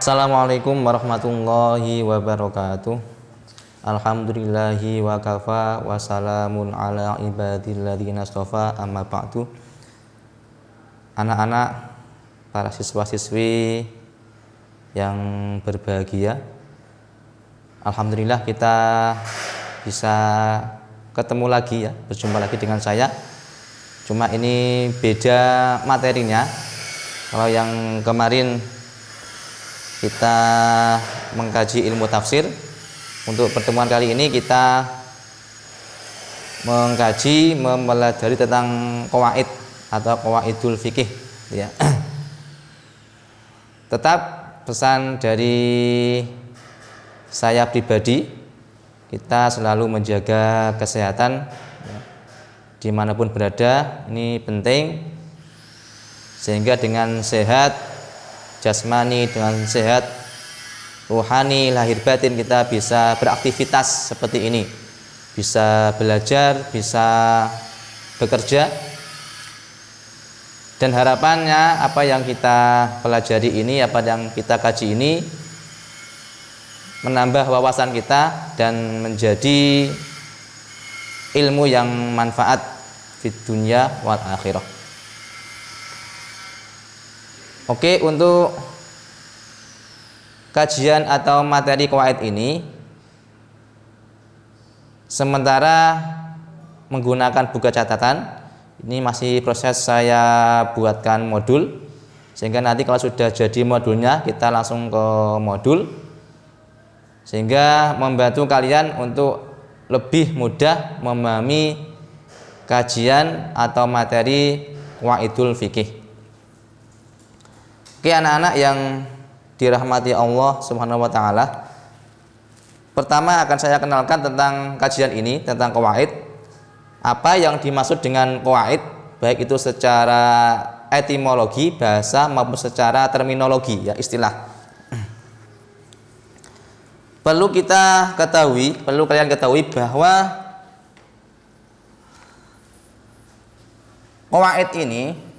Assalamualaikum warahmatullahi wabarakatuh. Alhamdulillahi wa kafa wa salamun ala ibadilladzina astofa amma ba'du. Anak-anak, para siswa-siswi yang berbahagia, alhamdulillah kita bisa ketemu lagi ya, berjumpa lagi dengan saya. Cuma ini beda materinya. Kalau yang kemarin kita mengkaji ilmu tafsir, untuk pertemuan kali ini kita mempelajari tentang qawaid atau qawaidul fikih ya. Tetap pesan dari saya pribadi, kita selalu menjaga kesehatan ya, dimanapun berada, ini penting, sehingga dengan sehat jasmani, dengan sehat rohani, lahir batin, kita bisa beraktivitas seperti ini, bisa belajar, bisa bekerja, dan harapannya apa yang kita pelajari ini, apa yang kita kaji ini menambah wawasan kita dan menjadi ilmu yang manfaat fid dunya wal akhirah. Oke, untuk kajian atau materi qawaid ini sementara menggunakan buku catatan, ini masih proses saya buatkan modul, sehingga nanti kalau sudah jadi modulnya kita langsung ke modul, sehingga membantu kalian untuk lebih mudah memahami kajian atau materi qawaidul fikih. Oke anak-anak yang dirahmati Allah Subhanahu wa taala. Pertama akan saya kenalkan tentang kajian ini, tentang qawaid. Apa yang dimaksud dengan qawaid, baik itu secara etimologi bahasa maupun secara terminologi ya, istilah. Perlu kalian ketahui bahwa qawaid ini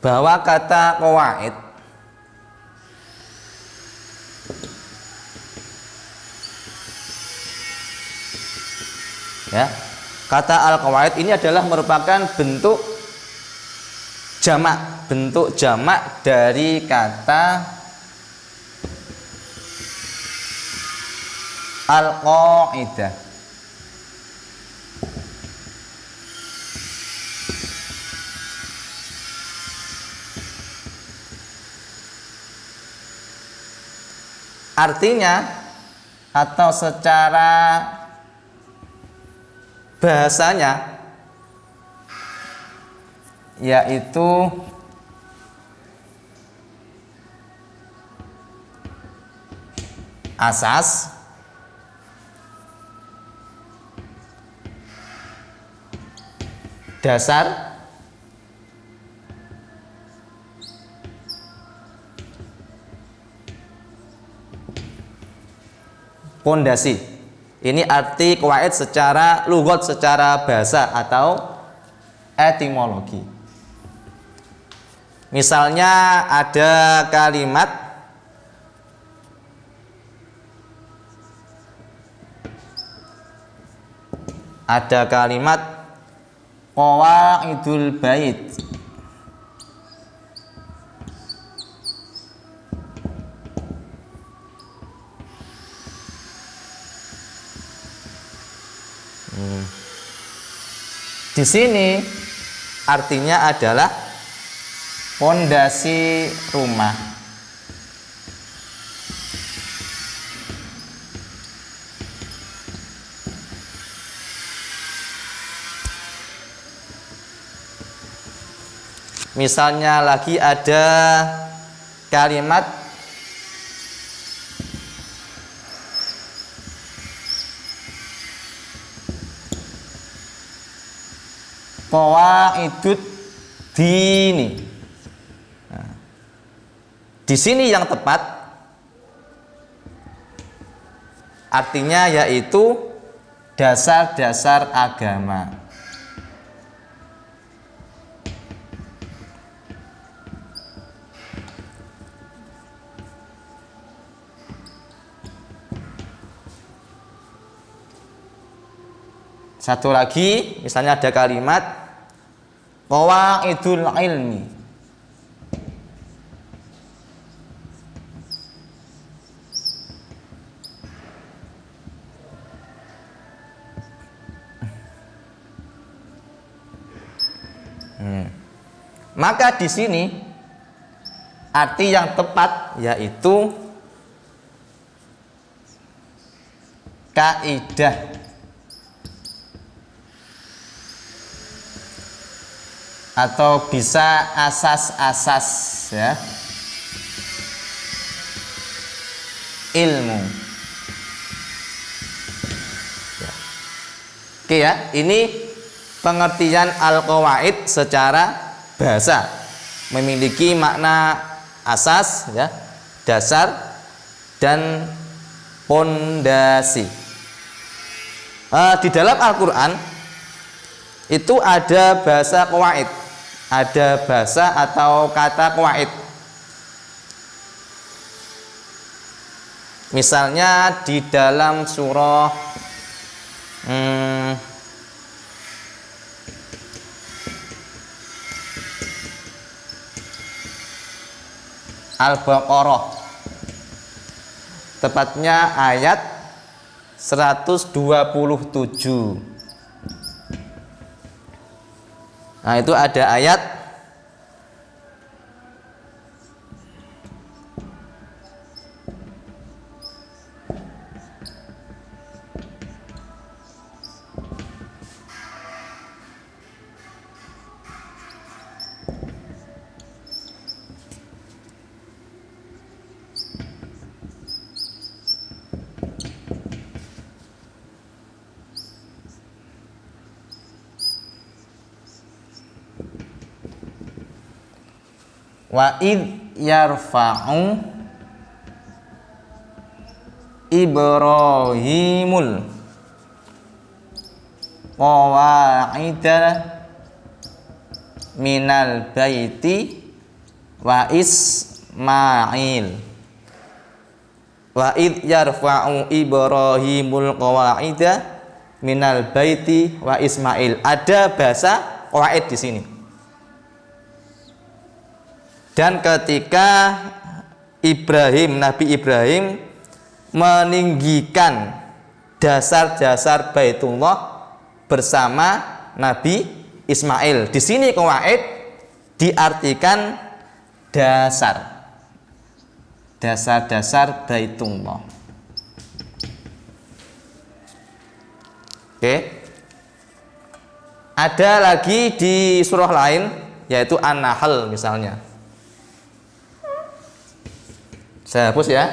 bahwa kata qawaid ya, kata al-qawaid ini adalah merupakan bentuk jamak dari kata al-qaidah. Artinya atau secara bahasanya yaitu asas, dasar, pondasi. Ini arti qawaid secara lughat, secara bahasa atau etimologi. Misalnya ada kalimat qawaidul bait. Di sini artinya adalah pondasi rumah. Misalnya lagi ada kalimat qawaidud dini. Nah, di sini yang tepat artinya yaitu dasar-dasar agama. Satu lagi, misalnya ada kalimat qawaidul ilmi. Maka di sini arti yang tepat yaitu kaidah atau bisa asas-asas ya ilmu. Oke ya, ini pengertian al-qawaid secara bahasa, memiliki makna asas ya, dasar dan pondasi. Di dalam Al-Qur'an itu ada bahasa qawaid, ada bahasa atau kata qawaid. Misalnya di dalam surah Al-Baqarah, tepatnya ayat 127. Nah, itu ada ayat wa id yarfa'u Ibrahimul qawaida minal baiti wa Ismail. Wa id yarfa'u Ibrahimul qawaida minal baiti wa Ismail. Ada bahasa qawaid di sini. Dan ketika Ibrahim, Nabi Ibrahim meninggikan dasar-dasar Baitullah bersama Nabi Ismail. Di sini qawaid diartikan dasar. Dasar-dasar Baitullah. Oke. Ada lagi di surah lain yaitu An-Nahl misalnya. Saya hapus ya.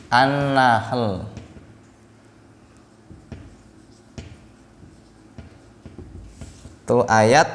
An-Nahl. Itu ayat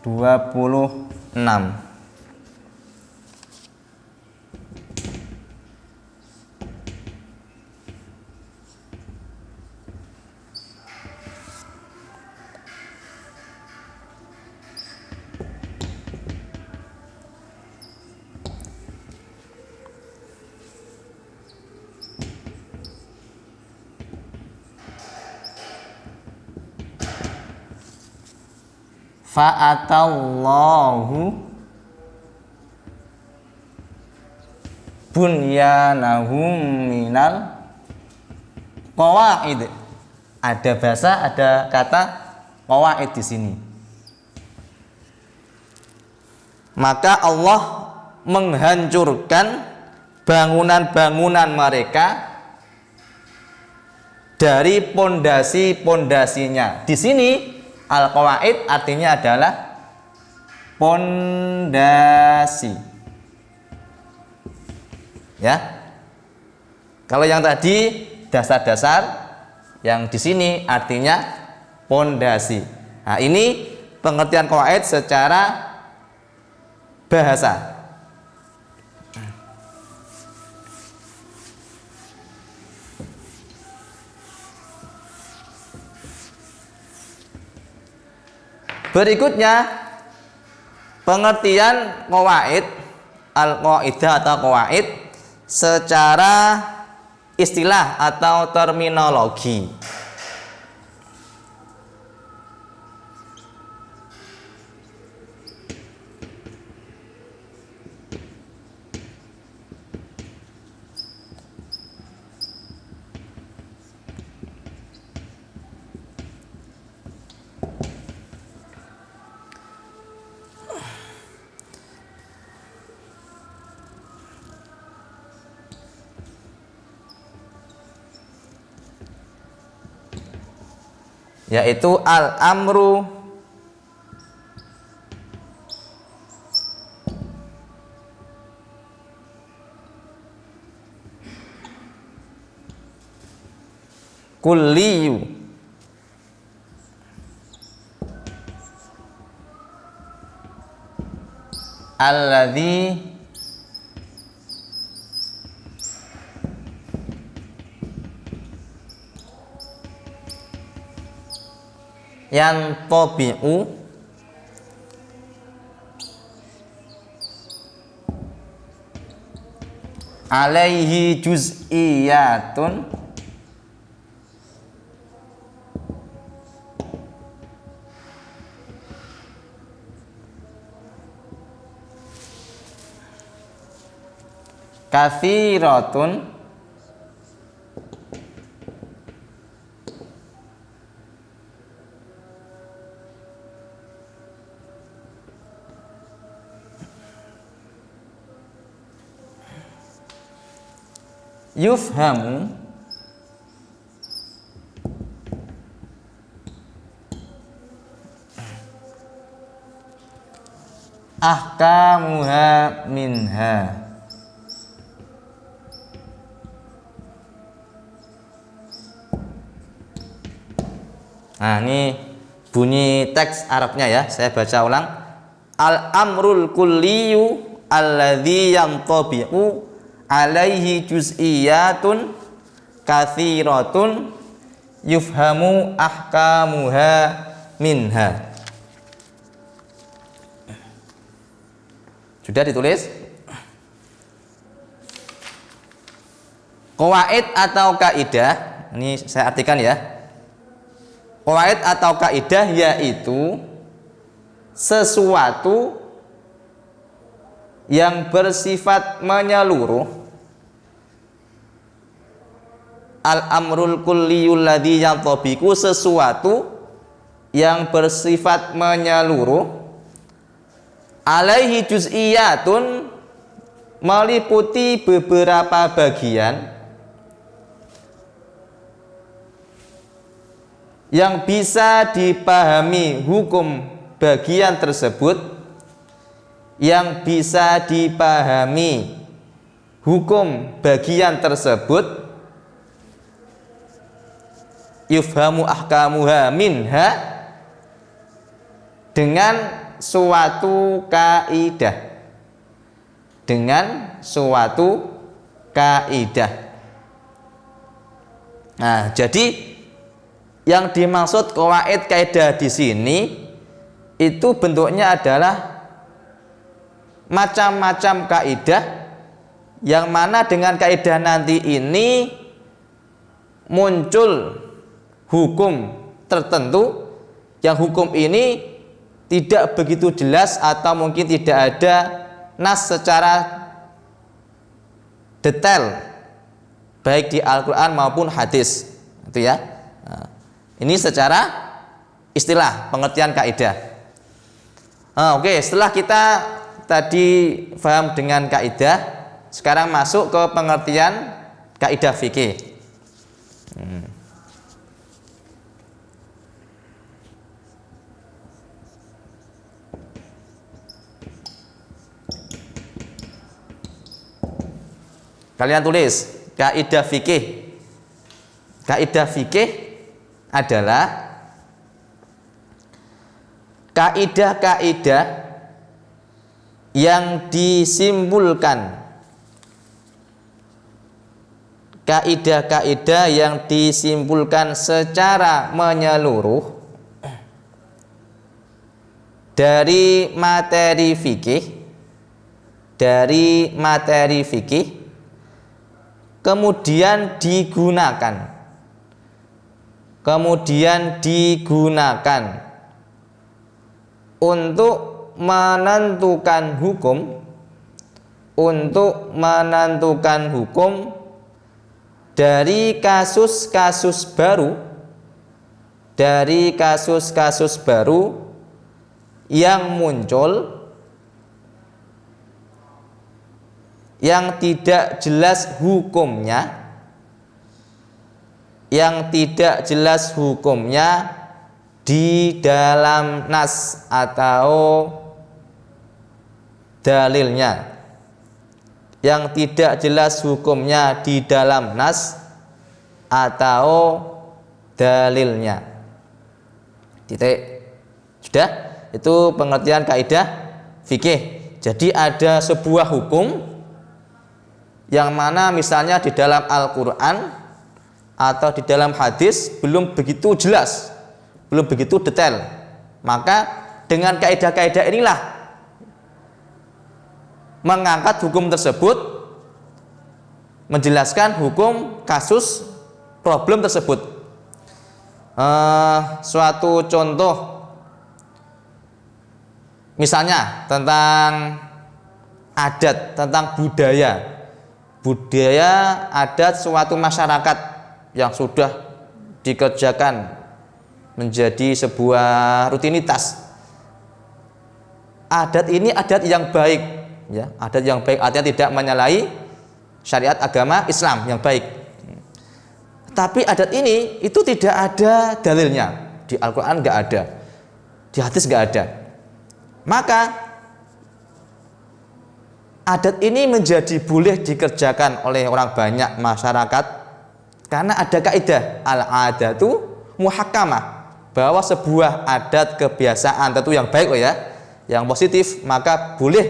26. Fa'atallahu bunyanahum minal qawaid. Ada bahasa, ada kata qawaid di sini. Maka Allah menghancurkan bangunan-bangunan mereka dari pondasi-pondasinya. Di sini al-qawaid artinya adalah pondasi. Ya. Kalau yang tadi dasar-dasar, yang di sini artinya pondasi. Nah, ini pengertian qawaid secara bahasa. Berikutnya pengertian qawaid, al-qaidah atau qawaid secara istilah atau terminologi. Yaitu al-amru kulliyu alladzi yantabi'u alaihi juz'iyatun katsiratun yufhamu ahkamuha minha. Nah, ini bunyi teks Arabnya ya, saya baca ulang. Al-amrul kulliyu alladzi yantabi'u alaihi juz'iyatun katsiratun yufhamu ahkamuha minha. Sudah ditulis? Qawaid atau kaidah, ini saya artikan ya. Qawaid atau kaidah yaitu sesuatu yang bersifat menyeluruh. Al-amrul kulliyul ladzi yantabiqu, sesuatu yang bersifat menyeluruh. Alaihi juz'iyatun, meliputi beberapa bagian yang bisa dipahami hukum bagian tersebut, yang bisa dipahami hukum bagian tersebut, yufhamu ahkamuha minha, dengan suatu kaidah, dengan suatu kaidah. Nah, jadi yang dimaksud qawaid kaidah di sini itu bentuknya adalah macam-macam kaidah, yang mana dengan kaidah nanti ini muncul hukum tertentu, yang hukum ini tidak begitu jelas atau mungkin tidak ada nas secara detail baik di Al-Quran maupun hadis, itu ya. Nah, ini secara istilah pengertian kaidah. Oke, setelah kita tadi paham dengan kaidah, sekarang masuk ke pengertian kaidah fikih. Kalian tulis kaidah fikih. Kaidah fikih adalah kaidah-kaidah yang disimpulkan, kaidah-kaidah yang disimpulkan secara menyeluruh dari materi fikih, kemudian digunakan untuk menentukan hukum dari kasus-kasus baru yang muncul, yang tidak jelas hukumnya di dalam nas atau dalilnya, yang tidak jelas hukumnya di dalam nas atau dalilnya. Titik. Sudah? Itu pengertian kaidah fikih. Jadi ada sebuah hukum yang mana misalnya di dalam Al-Quran atau di dalam hadis belum begitu jelas, belum begitu detail. Maka dengan kaidah-kaidah inilah mengangkat hukum tersebut, menjelaskan hukum kasus problem tersebut. Suatu contoh misalnya tentang adat, tentang budaya adat suatu masyarakat yang sudah dikerjakan menjadi sebuah rutinitas. Adat ini adat yang baik, ya, adat yang baik artinya tidak menyalahi syariat agama Islam yang baik. Tapi adat ini itu tidak ada dalilnya, di Al-Quran nggak ada, di hadis nggak ada. Maka adat ini menjadi boleh dikerjakan oleh orang banyak masyarakat karena ada kaidah al-adatu muhakkamah, bahwa sebuah adat kebiasaan tentu yang baik yang positif, maka boleh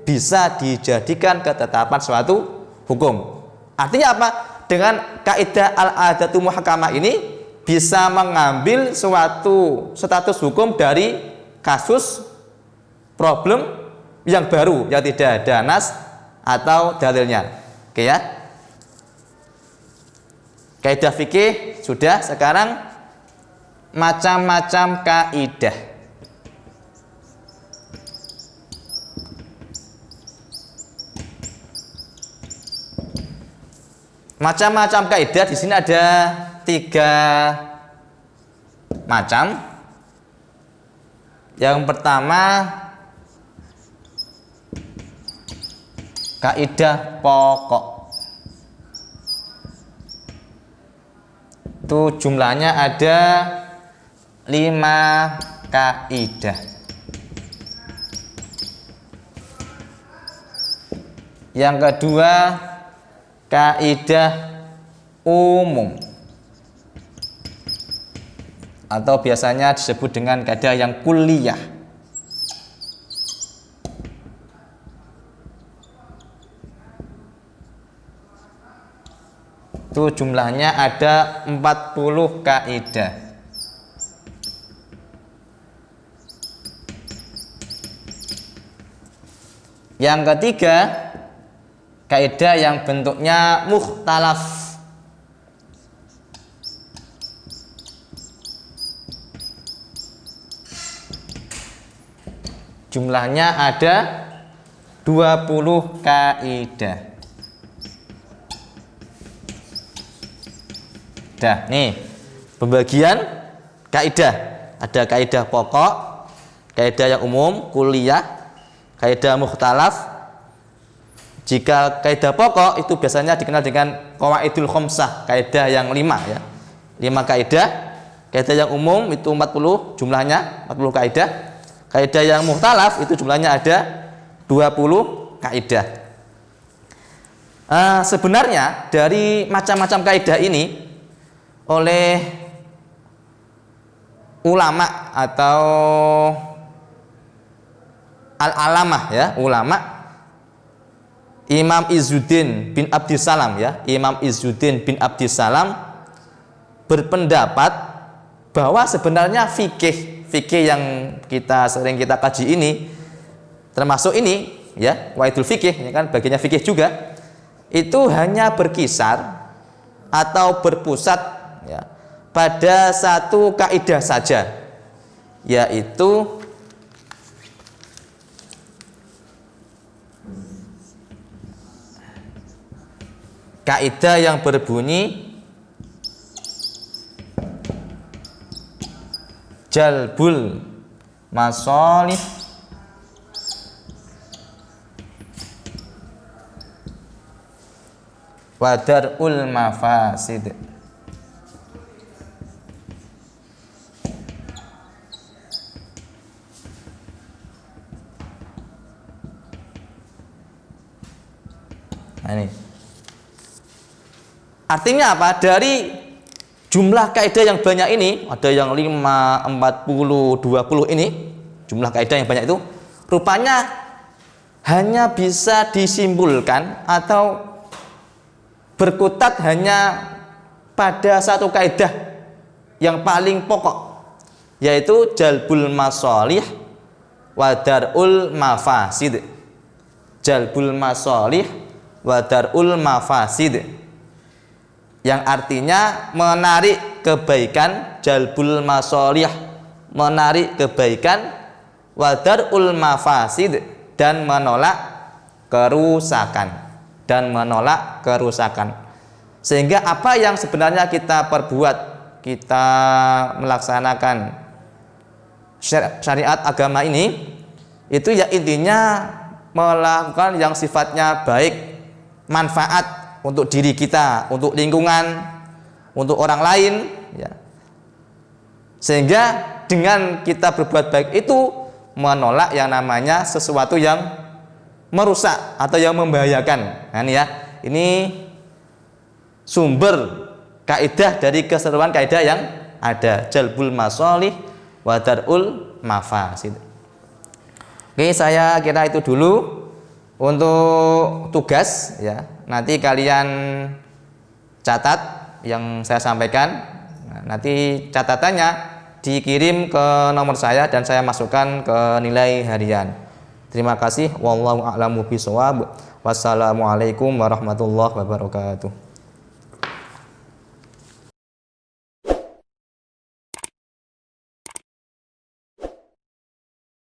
bisa dijadikan ketetapan suatu hukum. Artinya apa? Dengan kaidah al-adatu muhakkamah ini bisa mengambil suatu status hukum dari kasus problem yang baru yang tidak ada nas atau dalilnya. Oke ya. Kaidah fikih sudah, sekarang macam-macam kaidah. Macam-macam kaidah di sini ada 3 macam. Yang pertama kaidah pokok. Itu jumlahnya ada 5 kaidah. Yang kedua kaidah umum atau biasanya disebut dengan kaidah yang kulliyah. Itu jumlahnya ada 40 kaidah. Yang ketiga kaidah yang bentuknya mukhtalaf. Jumlahnya ada 20 kaidah. Dah, nih pembagian kaidah. Ada kaidah pokok, kaidah yang umum, kulliyah, kaidah mukhtalaf. Jika kaidah pokok itu biasanya dikenal dengan qawaidul khamsah, kaidah yang 5 ya. 5 kaidah. Kaidah yang umum itu 40 jumlahnya, 40 kaidah. Kaidah yang mukhtalaf itu jumlahnya ada 20 kaidah. Sebenarnya dari macam-macam kaidah ini oleh ulama atau al-alamah ya, ulama Imam Izzuddin bin Abdissalam ya, Imam Izzuddin bin Abdissalam berpendapat bahwa sebenarnya fikih yang sering kita kaji ini, termasuk ini ya, Qawaidul Fikih ya kan, bagiannya fikih juga, itu hanya berkisar atau berpusat ya pada satu kaidah saja, yaitu kaidah yang berbunyi jalbul masalih wa dar'ul mafasid. Nah, ini artinya apa? Dari jumlah kaidah yang banyak ini, ada yang 5, 40, 20 ini, jumlah kaidah yang banyak itu rupanya hanya bisa disimpulkan atau berkutat hanya pada satu kaidah yang paling pokok, yaitu jalbul masalih wa dar'ul mafasid. Jalbul masalih wa dar'ul mafasid, yang artinya menarik kebaikan, jalbul masalih menarik kebaikan, wa dar'ul mafasid dan menolak kerusakan. Sehingga apa yang sebenarnya kita perbuat, kita melaksanakan syariat agama ini, itu ya intinya melakukan yang sifatnya baik, manfaat untuk diri kita, untuk lingkungan, untuk orang lain ya. Sehingga dengan kita berbuat baik itu menolak yang namanya sesuatu yang merusak atau yang membahayakan. Nah, ini ya, ini sumber kaidah dari keseruan kaidah yang ada, jalbul masalih wa dar'ul mafasid. Oke, saya kira itu dulu untuk tugas ya. Nanti kalian catat yang saya sampaikan. Nah, nanti catatannya dikirim ke nomor saya dan saya masukkan ke nilai harian. Terima kasih. Wallahu a'lamu bishawab. Wassalamualaikum warahmatullahi wabarakatuh.